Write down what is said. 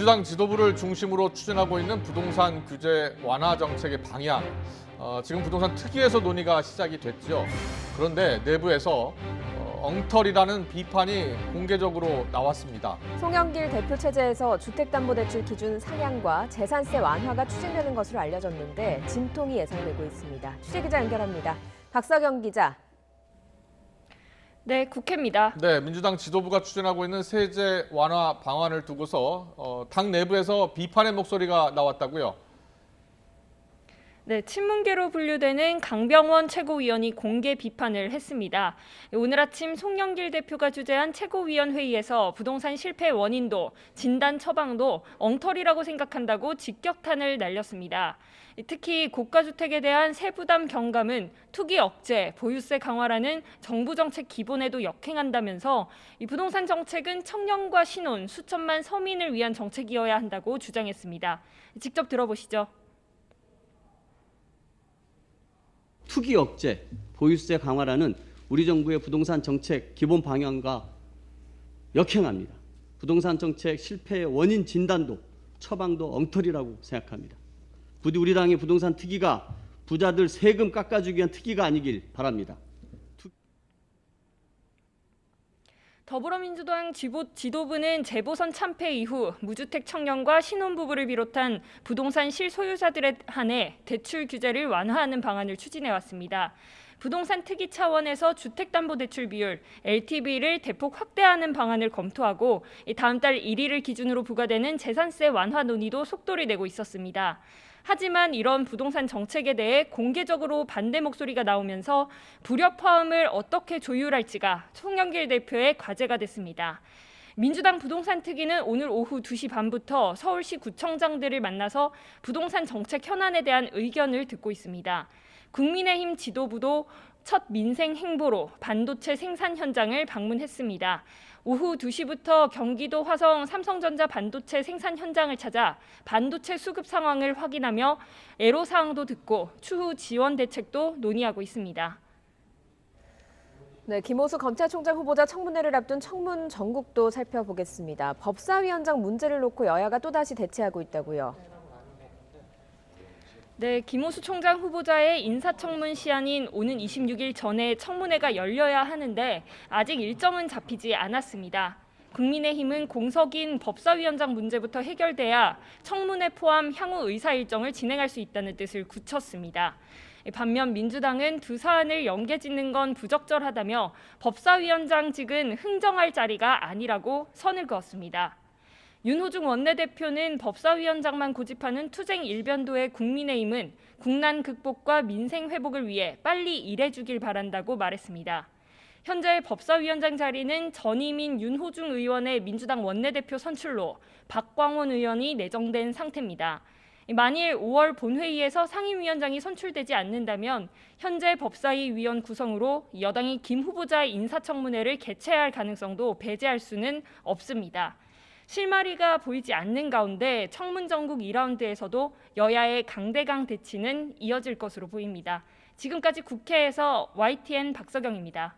민주당 지도부를 중심으로 추진하고 있는 부동산 규제 완화 정책의 방향. 지금 부동산 특위에서 논의가 시작이 됐죠. 그런데 내부에서 엉터리라는 비판이 공개적으로 나왔습니다. 송영길 대표 체제에서 주택담보대출 기준 상향과 재산세 완화가 추진되는 것으로 알려졌는데 진통이 예상되고 있습니다. 취재기자 연결합니다. 박서경 기자. 네, 국회입니다. 네, 민주당 지도부가 추진하고 있는 세제 완화 방안을 두고서 당 내부에서 비판의 목소리가 나왔다고요? 네, 친문계로 분류되는 강병원 최고위원이 공개 비판을 했습니다. 오늘 아침 송영길 대표가 주재한 최고위원회의에서 부동산 실패 원인도 진단 처방도 엉터리라고 생각한다고 직격탄을 날렸습니다. 특히 고가주택에 대한 세부담 경감은 투기 억제, 보유세 강화라는 정부 정책 기본에도 역행한다면서 이 부동산 정책은 청년과 신혼, 수천만 서민을 위한 정책이어야 한다고 주장했습니다. 직접 들어보시죠. 투기 억제, 보유세 강화라는 우리 정부의 부동산 정책 기본 방향과 역행합니다. 부동산 정책 실패의 원인 진단도 처방도 엉터리라고 생각합니다. 부디 우리 당의 부동산 특위가 부자들 세금 깎아주기 위한 특위가 아니길 바랍니다. 더불어민주당 지도부는 재보선 참패 이후 무주택 청년과 신혼부부를 비롯한 부동산 실소유자들에 한해 대출 규제를 완화하는 방안을 추진해왔습니다. 부동산 특위 차원에서 주택담보대출 비율, LTV를 대폭 확대하는 방안을 검토하고 다음 달 1일을 기준으로 부과되는 재산세 완화 논의도 속도를 내고 있었습니다. 하지만 이런 부동산 정책에 대해 공개적으로 반대 목소리가 나오면서 불협화음을 어떻게 조율할지가 송영길 대표의 과제가 됐습니다. 민주당 부동산 특위는 오늘 오후 2시 반부터 서울시 구청장들을 만나서 부동산 정책 현안에 대한 의견을 듣고 있습니다. 국민의힘 지도부도 첫 민생 행보로 반도체 생산 현장을 방문했습니다. 오후 2시부터 경기도 화성 삼성전자 반도체 생산 현장을 찾아 반도체 수급 상황을 확인하며 애로사항도 듣고 추후 지원 대책도 논의하고 있습니다. 네, 김호수 검찰총장 후보자 청문회를 앞둔 청문 전국도 살펴보겠습니다. 법사위원장 문제를 놓고 여야가 또다시 대치하고 있다고요. 네, 김호수 총장 후보자의 인사청문 시한인 오는 26일 전에 청문회가 열려야 하는데 아직 일정은 잡히지 않았습니다. 국민의힘은 공석인 법사위원장 문제부터 해결돼야 청문회 포함 향후 의사 일정을 진행할 수 있다는 뜻을 굳혔습니다. 반면 민주당은 두 사안을 연계짓는 건 부적절하다며 법사위원장직은 흥정할 자리가 아니라고 선을 그었습니다. 윤호중 원내대표는 법사위원장만 고집하는 투쟁 일변도의 국민의힘은 국난 극복과 민생 회복을 위해 빨리 일해주길 바란다고 말했습니다. 현재 법사위원장 자리는 전임인 윤호중 의원의 민주당 원내대표 선출로 박광원 의원이 내정된 상태입니다. 만일 5월 본회의에서 상임위원장이 선출되지 않는다면 현재 법사위 위원 구성으로 여당이 김 후보자의 인사청문회를 개최할 가능성도 배제할 수는 없습니다. 실마리가 보이지 않는 가운데 청문 전국 2라운드에서도 여야의 강대강 대치는 이어질 것으로 보입니다. 지금까지 국회에서 YTN 박서경입니다.